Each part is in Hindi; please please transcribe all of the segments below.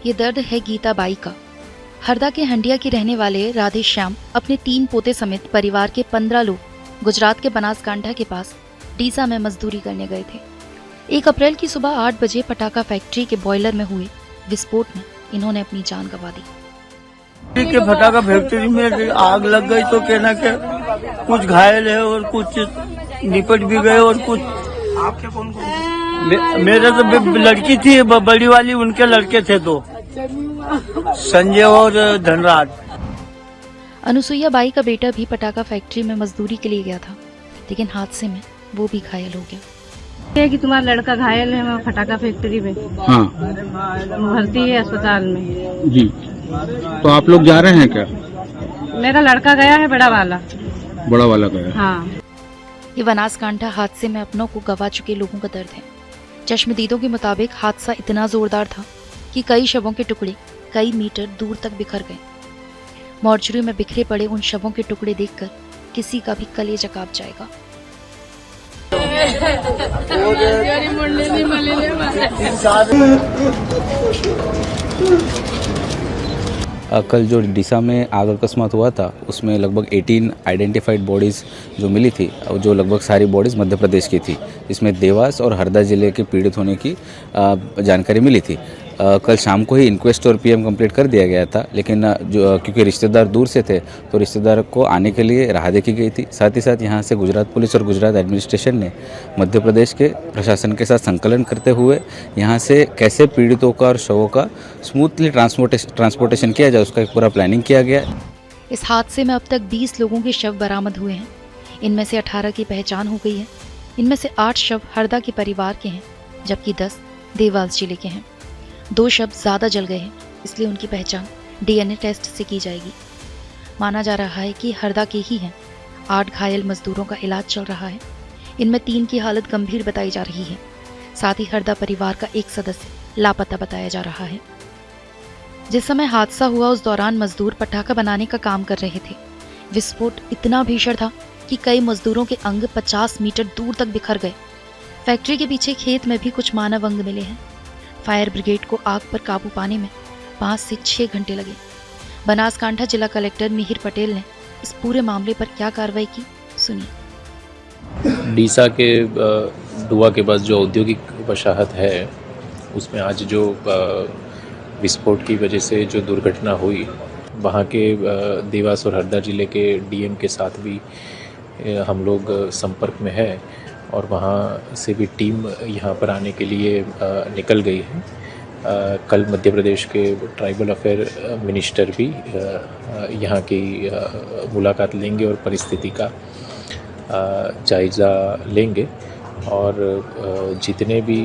ये दर्द है गीता बाई का। हरदा के हंडिया के रहने वाले राधे श्याम अपने 3 पोते समेत परिवार के 15 लोग गुजरात के बनासकांठा के पास डीसा में मजदूरी करने गए थे। 1 अप्रैल की सुबह 8 बजे पटाखा फैक्ट्री के बॉयलर में हुए विस्फोट में इन्होंने अपनी जान गंवा दी। के पटाखा फैक्ट्री में आग लग गई तो कहना के कुछ घायल है और कुछ निपट भी गए और कुछ। आपके कौन मेरे तो लड़की थी बड़ी वाली, उनके लड़के थे तो संजय और धनराज। अनुसुईया बाई का बेटा भी पटाखा फैक्ट्री में मजदूरी के लिए गया था, लेकिन हादसे में वो भी घायल हो गया। कि तुम्हारा लड़का घायल है वहाँ पटाखा फैक्ट्री में। हाँ, भर्ती है अस्पताल में जी। तो आप लोग जा रहे हैं क्या? मेरा लड़का गया है, बड़ा वाला गया। हाँ, ये बनासकांठा हादसे में अपनों को गवा चुके लोगों का दर्द है। चश्मदीदों के मुताबिक हादसा इतना जोरदार था कि कई शवों के टुकड़े कई मीटर दूर तक बिखर गए। मॉर्चरी में बिखरे पड़े उन शवों के टुकड़े देखकर किसी का भी कलेजा कांप जाएगा। कल जो डीसा में आग अकस्मात हुआ था उसमें लगभग 18 आइडेंटिफाइड बॉडीज़ जो मिली थी, जो लगभग सारी बॉडीज़ मध्य प्रदेश की थी। इसमें देवास और हरदा जिले के पीड़ित होने की जानकारी मिली थी। कल शाम को ही इंक्वेस्ट और पीएम कंप्लीट कर दिया गया था, लेकिन जो क्योंकि रिश्तेदार दूर से थे तो रिश्तेदार को आने के लिए राह देखी गई थी। साथ ही साथ यहाँ से गुजरात पुलिस और गुजरात एडमिनिस्ट्रेशन ने मध्य प्रदेश के प्रशासन के साथ संकलन करते हुए यहाँ से कैसे पीड़ितों का और शवों का स्मूथली ट्रांसपोर्टेशन किया जाए उसका एक पूरा प्लानिंग किया गया। इस हादसे में अब तक 20 लोगों के शव बरामद हुए हैं। इनमें से 18 की पहचान हो गई है। इनमें से 8 शव हरदा के परिवार के हैं, जबकि 10 देवास जिले के हैं। 2 शव ज्यादा जल गए हैं, इसलिए उनकी पहचान डीएनए टेस्ट से की जाएगी। माना जा रहा है कि हरदा के ही हैं। 8 घायल मजदूरों का इलाज चल रहा है। इनमें 3 की हालत गंभीर बताई जा रही है। साथ ही हरदा परिवार का एक सदस्य लापता बताया जा रहा है। जिस समय हादसा हुआ उस दौरान मजदूर पटाखा बनाने का काम कर रहे थे। विस्फोट इतना भीषण था कि कई मजदूरों के अंग 50 मीटर दूर तक बिखर गए। फैक्ट्री के पीछे खेत में भी कुछ मानव अंग मिले हैं। फायर ब्रिगेड को आग पर काबू पाने में 5 से 6 घंटे लगे। बनासकांठा जिला कलेक्टर मिहिर पटेल ने इस पूरे मामले पर क्या कार्रवाई की, सुनिए। डीसा के डुआ के पास जो औद्योगिक वसाहत है उसमें आज जो विस्फोट की वजह से जो दुर्घटना हुई, वहाँ के देवास और हरदा जिले के डीएम के साथ भी हम लोग संपर्क में है और वहाँ से भी टीम यहाँ पर आने के लिए निकल गई है। कल मध्य प्रदेश के ट्राइबल अफेयर मिनिस्टर भी यहाँ की मुलाकात लेंगे और परिस्थिति का जायज़ा लेंगे और जितने भी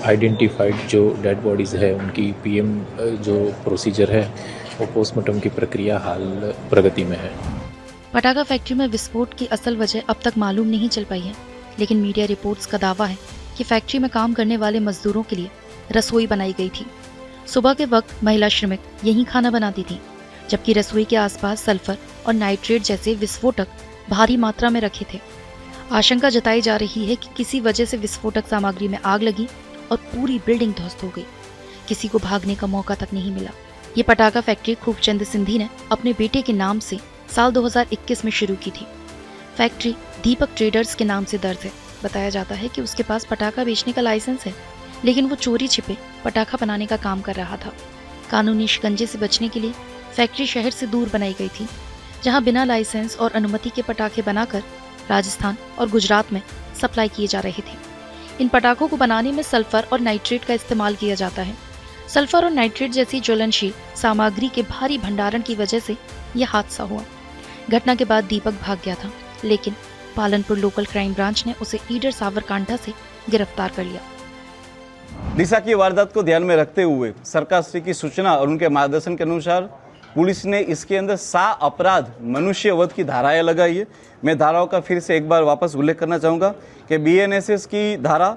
आइडेंटिफाइड जो डेड बॉडीज़ है उनकी पीएम जो प्रोसीजर है वो पोस्टमार्टम की प्रक्रिया हाल प्रगति में है। पटाखा फैक्ट्री में विस्फोट की असल वजह अब तक मालूम नहीं चल पाई है, लेकिन मीडिया रिपोर्ट्स का दावा है कि फैक्ट्री में काम करने वाले मजदूरों के लिए रसोई बनाई गई थी। सुबह के वक्त महिला श्रमिक यहीं खाना बनाती थी, जबकि रसोई के आसपास सल्फर और नाइट्रेट जैसे विस्फोटक भारी मात्रा में रखे थे। आशंका जताई जा रही है कि किसी वजह से विस्फोटक सामग्री में आग लगी और पूरी बिल्डिंग ध्वस्त हो गई। किसी को भागने का मौका तक नहीं मिला। ये पटाखा फैक्ट्री खूबचंद सिंधी ने अपने बेटे के नाम से साल 2021 में शुरू की थी। फैक्ट्री दीपक ट्रेडर्स के नाम से दर्ज है। बताया जाता है कि उसके पास पटाखा बेचने का लाइसेंस है, लेकिन वो चोरी छिपे पटाखा बनाने का काम कर रहा था। कानूनी शिकंजे से बचने के लिए फैक्ट्री शहर से दूर बनाई गई थी, जहां बिना लाइसेंस और अनुमति के पटाखे बनाकर राजस्थान और गुजरात में सप्लाई किए जा रहे थे। इन पटाखों को बनाने में सल्फर और नाइट्रेट का इस्तेमाल किया जाता है। सल्फर और नाइट्रेट जैसी ज्वलनशील सामग्री के भारी भंडारण की वजह से यह हादसा हुआ। घटना के बाद दीपक भाग गया था, लेकिन पालनपुर लोकल क्राइम ब्रांच ने उसे ईडर सावरकांठा से गिरफ्तार कर लिया। डीसा की वारदात को ध्यान में रखते हुए सरकार श्री की सूचना और उनके मार्गदर्शन के अनुसार पुलिस ने इसके अंदर 6 अपराध मनुष्य वध की धाराएं लगाई है। मैं धाराओं का फिर से एक बार वापस उल्लेख करना चाहूँगा कि BNSS की धारा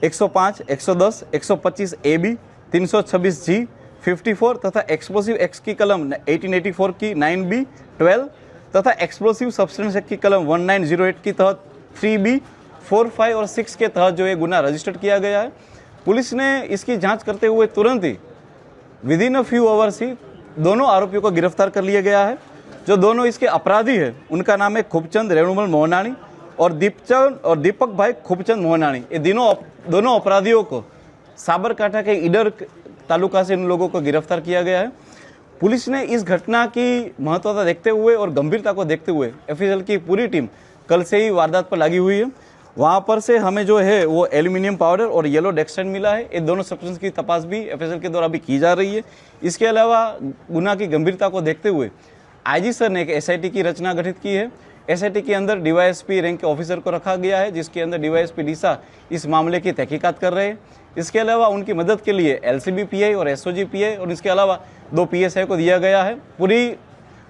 105, 110, 125 AB, 326 G, 54 तथा एक्सप्लोसिव एक्ट की कलम 1884 की 9B, 12 तथा एक्सप्लोसिव सब्सटेंस एक्ट की कलम 1908 के तहत 3B, 4, 5 और 6 के तहत जो ये गुना रजिस्टर्ड किया गया है। पुलिस ने इसकी जांच करते हुए तुरंत ही विदिन अ फ्यू आवर्स ही दोनों आरोपियों को गिरफ्तार कर लिया गया है। जो दोनों इसके अपराधी है उनका नाम है खूबचंद रेणुमल मोहनानी और दीपक भाई खूबचंद मोहनानी। ये दोनों अपराधियों को साबरकांठा के ईडर तालुका से इन लोगों को गिरफ्तार किया गया है। पुलिस ने इस घटना की महत्वता देखते हुए और गंभीरता को देखते हुए एफएसएल की पूरी टीम कल से ही वारदात पर लगी हुई है। वहाँ पर से हमें जो है वो एल्यूमिनियम पाउडर और येलो डेक्सटेंट मिला है। ये दोनों सब्सटेंस की तपास भी एफएसएल के द्वारा अभी की जा रही है। इसके अलावा गुना की गंभीरता को देखते हुए आईजी सर ने एक एसआईटी की रचना गठित की है। एसआईटी के अंदर डीवाईएसपी रैंक के ऑफिसर को रखा गया है, जिसके अंदर डीवाईएसपी डीसा इस मामले की तहकीकात कर रहे हैं। इसके अलावा उनकी मदद के लिए एलसीबी पीआई और एसओजी पीआई और इसके अलावा 2 पीएसआई को दिया गया है।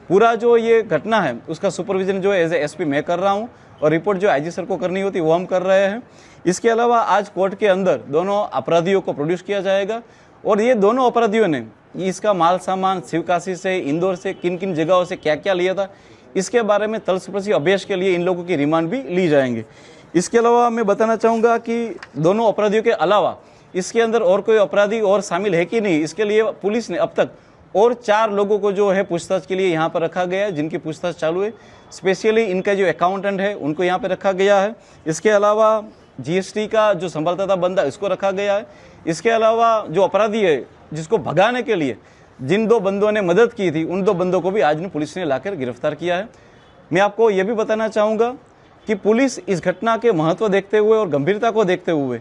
पूरा जो ये घटना है उसका सुपरविजन जो एज ए एसपी मैं कर रहा हूँ और रिपोर्ट जो आईजी सर को करनी होती है वो हम कर रहे हैं। इसके अलावा आज कोर्ट के अंदर दोनों अपराधियों को प्रोड्यूस किया जाएगा और ये दोनों अपराधियों ने इसका माल सामान शिवकाशी से, इंदौर से, किन किन जगहों से क्या क्या लिया था, इसके बारे में तलस्पर्शी अभ्यास के लिए इन लोगों की रिमांड भी ली जाएंगे। इसके अलावा मैं बताना चाहूँगा कि दोनों अपराधियों के अलावा इसके अंदर और कोई अपराधी और शामिल है कि नहीं, इसके लिए पुलिस ने अब तक और 4 लोगों को जो है पूछताछ के लिए यहाँ पर रखा गया है, जिनकी पूछताछ चालू है। स्पेशली इनका जो अकाउंटेंट है उनको यहाँ पर रखा गया है। इसके अलावा जीएसटी का जो संभालता था बंदा इसको रखा गया है। इसके अलावा जो अपराधी है जिसको भगाने के लिए जिन 2 बंदों ने मदद की थी उन 2 बंदों को भी आज पुलिस ने लाकर गिरफ्तार किया है। मैं आपको ये भी बताना चाहूँगा कि पुलिस इस घटना के महत्व देखते हुए और गंभीरता को देखते हुए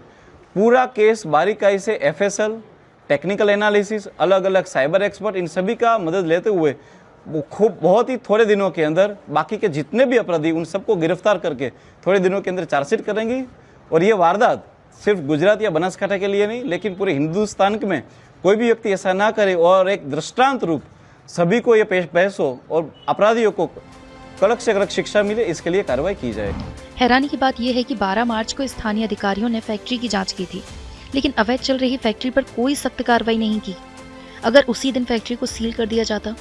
पूरा केस बारीकाई से एफएसएल, टेक्निकल एनालिसिस, अलग अलग साइबर एक्सपर्ट, इन सभी का मदद लेते हुए बहुत ही थोड़े दिनों के अंदर बाकी के जितने भी अपराधी उन सबको गिरफ्तार करके थोड़े दिनों के अंदर चार्जशीट करेंगी। और ये वारदात सिर्फ गुजरात या बनासकांठा के लिए नहीं, लेकिन पूरे हिंदुस्तान में कोई भी व्यक्ति ऐसा ना करे और एक दृष्टांत रूप सभी को ये पेश हो और अपराधियों को कड़क से कड़क शिक्षा मिले, इसके लिए कार्रवाई की जाएगी। हैरानी की बात यह है कि 12 मार्च को स्थानीय अधिकारियों ने फैक्ट्री की जांच की थी, लेकिन अवैध चल रही फैक्ट्री पर कोई सख्त कार्रवाई नहीं की। अगर उसी दिन फैक्ट्री को सील कर दिया जाता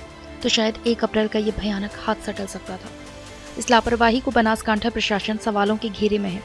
तो शायद 1 अप्रैल का ये भयानक हादसा टल सकता था। इस लापरवाही को बनासकांठा प्रशासन सवालों के घेरे में है।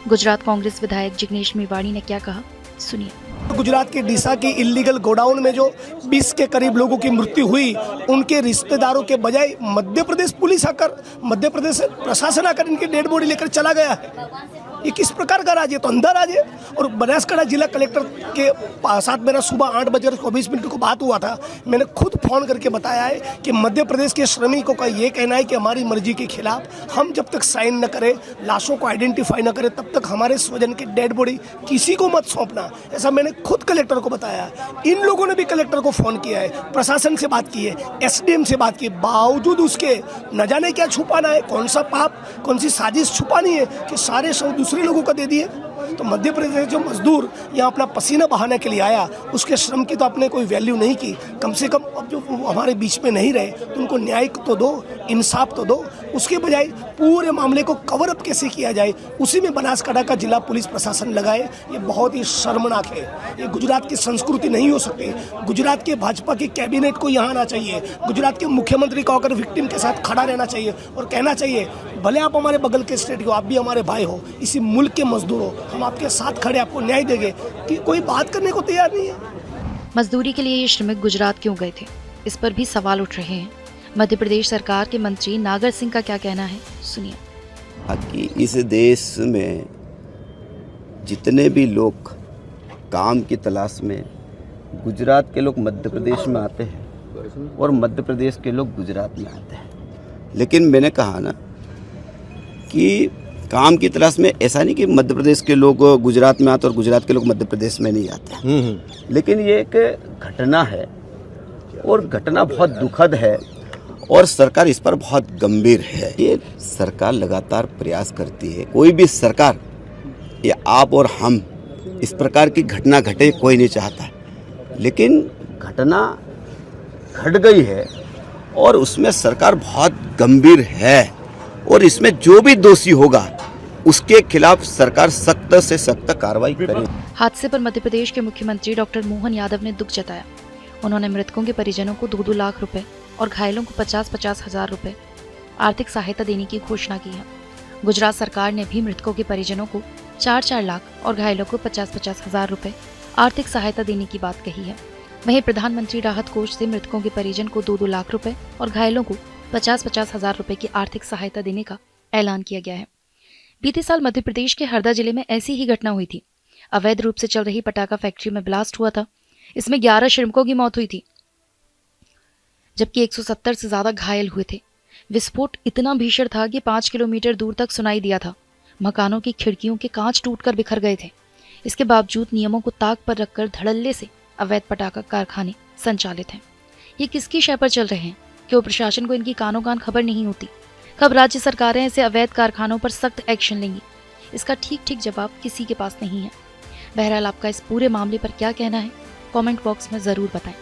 गुजरात कांग्रेस विधायक जिग्नेश मेवाड़ी ने क्या कहा, सुनिए। गुजरात के डीसा की इल्लीगल गोडाउन में जो 20 के करीब लोगों की मृत्यु हुई, उनके रिश्तेदारों के बजाय मध्य प्रदेश पुलिस आकर, मध्य प्रदेश प्रशासन आकर इनकी डेड बॉडी लेकर चला गया है। ये किस प्रकार का राज है? तो अंधा राज है। और बनासकांठा जिला कलेक्टर के साथ मेरा सुबह 8:24 को बात हुआ था। मैंने खुद फोन करके बताया है कि मध्य प्रदेश के श्रमिकों का ये कहना है कि हमारी मर्जी के खिलाफ हम जब तक साइन न करें, लाशों को आइडेंटिफाई न करें, तब तक हमारे स्वजन की डेड बॉडी किसी को मत सौंपना। ऐसा मैंने खुद कलेक्टर को बताया। इन लोगों ने भी कलेक्टर को फोन किया है, प्रशासन से बात की है, एसडीएम से बात की, बावजूद उसके न जाने क्या छुपाना है, कौन सा पाप, कौन सी साजिश छुपानी है कि सारे शव दूसरे लोगों को दे दिए। तो मध्य प्रदेश जो मजदूर यहाँ अपना पसीना बहाने के लिए आया, उसके श्रम की तो आपने कोई वैल्यू नहीं की। कम से कम अब जो हमारे बीच में नहीं रहे तो उनको न्याय तो दो, इंसाफ तो दो। उसके बजाय पूरे मामले को कवर अप कैसे किया जाए, उसी में बनासकांठा का जिला पुलिस प्रशासन लगाए। ये बहुत ही शर्मनाक है। ये गुजरात की संस्कृति नहीं हो सकती। गुजरात के भाजपा की कैबिनेट को यहाँ आना चाहिए, गुजरात के मुख्यमंत्री को आकर विक्टिम के साथ खड़ा रहना चाहिए और कहना चाहिए, भले आप हमारे बगल के स्टेट हो, आप भी हमारे भाई हो, इसी मुल्क के मजदूर हो, हम आपके साथ खड़े, आपको न्याय देंगे। कि कोई बात करने को तैयार नहीं है। मजदूरी के लिए ये श्रमिक गुजरात क्यों गए थे, इस पर भी सवाल उठ रहे हैं। मध्य प्रदेश सरकार के मंत्री नागर सिंह का क्या कहना है, सुनिए। कि इस देश में जितने भी लोग काम की तलाश में गुजरात के लोग मध्य प्रदेश में आते हैं और मध्य प्रदेश के लोग गुजरात में आते हैं। लेकिन मैंने कहा ना कि काम की तलाश में ऐसा नहीं कि मध्य प्रदेश के लोग गुजरात में आते और गुजरात के लोग मध्य प्रदेश में नहीं आते। लेकिन ये एक घटना है और घटना बहुत दुखद है और सरकार इस पर बहुत गंभीर है। ये सरकार लगातार प्रयास करती है। कोई भी सरकार, ये आप और हम, इस प्रकार की घटना घटे कोई नहीं चाहता, लेकिन घटना घट गई है और उसमें सरकार बहुत गंभीर है और इसमें जो भी दोषी होगा उसके खिलाफ सरकार सख्त से सख्त कार्रवाई करे। हादसे पर मध्य प्रदेश के मुख्यमंत्री डॉक्टर मोहन यादव ने दुख जताया। उन्होंने मृतकों के परिजनों को 2-2 लाख रुपए और घायलों को 50-50 हजार रुपए आर्थिक सहायता देने की घोषणा की है। गुजरात सरकार ने भी मृतकों के परिजनों को 4-4 लाख और घायलों को 50-50 हजार रुपए आर्थिक सहायता देने की बात कही है। वहीं प्रधानमंत्री राहत कोष से मृतकों के परिजन को 2-2 लाख रुपए और घायलों को 50-50 हजार रुपए की आर्थिक सहायता देने का ऐलान किया गया है। बीते साल मध्य प्रदेश के हरदा जिले में ऐसी ही घटना हुई थी। अवैध रूप से चल रही पटाखा फैक्ट्री में ब्लास्ट हुआ था। इसमें 11 श्रमिकों की मौत हुई थी, जबकि 170 से ज्यादा घायल हुए थे। विस्फोट इतना भीषण था कि 5 किलोमीटर दूर तक सुनाई दिया था। मकानों की खिड़कियों के कांच टूटकर बिखर गए थे। इसके बावजूद नियमों को ताक पर रखकर धड़ल्ले से अवैध पटाखा कारखाने संचालित हैं। ये किसकी शय पर चल रहे हैं? क्यों प्रशासन को इनकी कानों कान खबर नहीं होती? कब राज्य सरकारें ऐसे अवैध कारखानों पर सख्त एक्शन लेंगी? इसका ठीक जवाब किसी के पास नहीं है। बहरहाल आपका इस पूरे मामले पर क्या कहना है, कमेंट बॉक्स में जरूर बताएं।